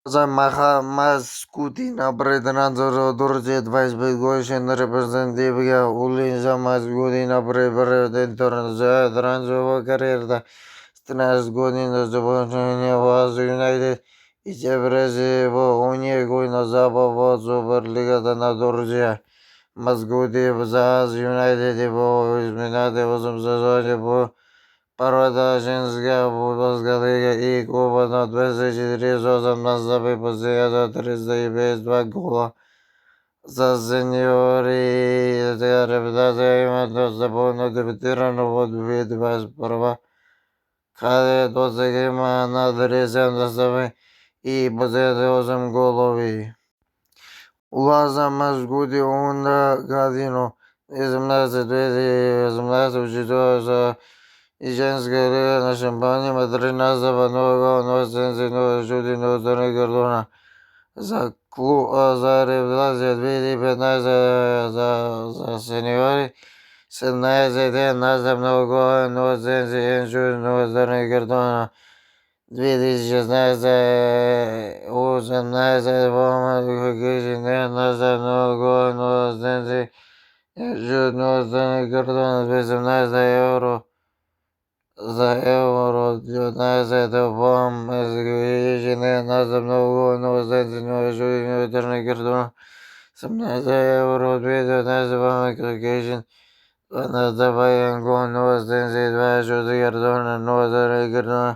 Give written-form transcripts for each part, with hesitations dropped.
Mascutina Bredanzoro Durje Advice by Goshen Representative Ulinza Mascutina Predentor Transo Carrera Stras Godin the was united. Each Ebresivo Unigo in Azaba was over Liga than Adorja. Masgudi was united. Evo is Minate was Zazajo. Parvada Женская Бузгалига и Куба на 24 18 позиция 302 гола за сеньори. Репутация има забавно дебютирано в 2021, където сега има над 30 настави и позиция 8 голови. Улаза Масгуди Унда Гадино 18 учител за и женска лига на шампиони Мадрина за Банова, Носензино, Жудино, Тони Гордона. За революция 2015 за сеньори, 17 за много, Носензино, Жудино, Тони Гордона. 2016 18 Бома, за много, Носензино, Жудино, Тони Гордона. 18 евро. За Евро 19 бом изгрижене на за много новозадено журино ветерна гардона. 18 евро 2019 бом изгрижен на забавен гол новозаден 2 жури гардона новозадена гардона.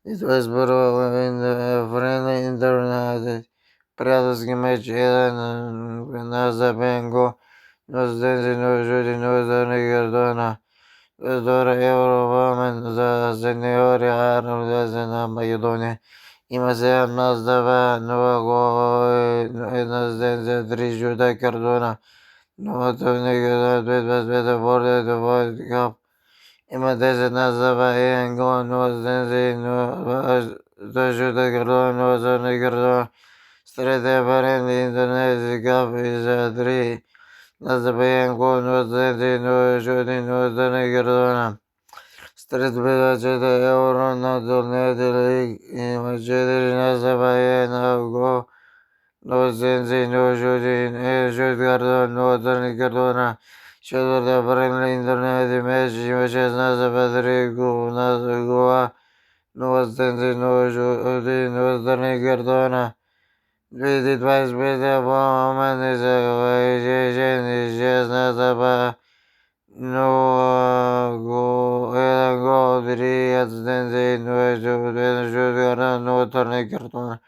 И това изборва време интернет. Приятелски меч 1 на забавен гол новозаден жури новозадена гардона. 2 евро за сеньори на Македония. Има 17 много една за 3 жута картона. Новото негативно 25 борда до World Cup. Има 10 назава и ангол, но за жута картона, но за не картона. Среда парен интернет кап и за 3 назабаен гол, но за жути, но за не картона. Стрит била 4 евро на турнирите лиг. Има 4 назабаен гол, но сензи, но жути, жут картон, но за не картона. Четвърта парен интернет меч има 6 назаба 3 гола, но сензи, но жути, но за не картона. 2025 по-момент за жени 6 назаба no era gol 3 asistente no torneo cartona.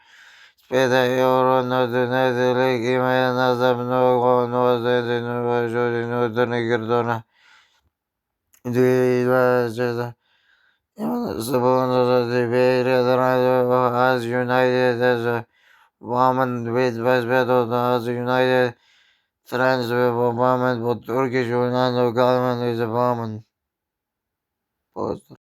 Speda euro no donate league ima nazam no gol no asistente no torneo cartona. Di Sabona the Beira as United as a woman with West Beto as United. Transfer for Barman, but Turkish Ronaldo Galman is a Barman. Poster.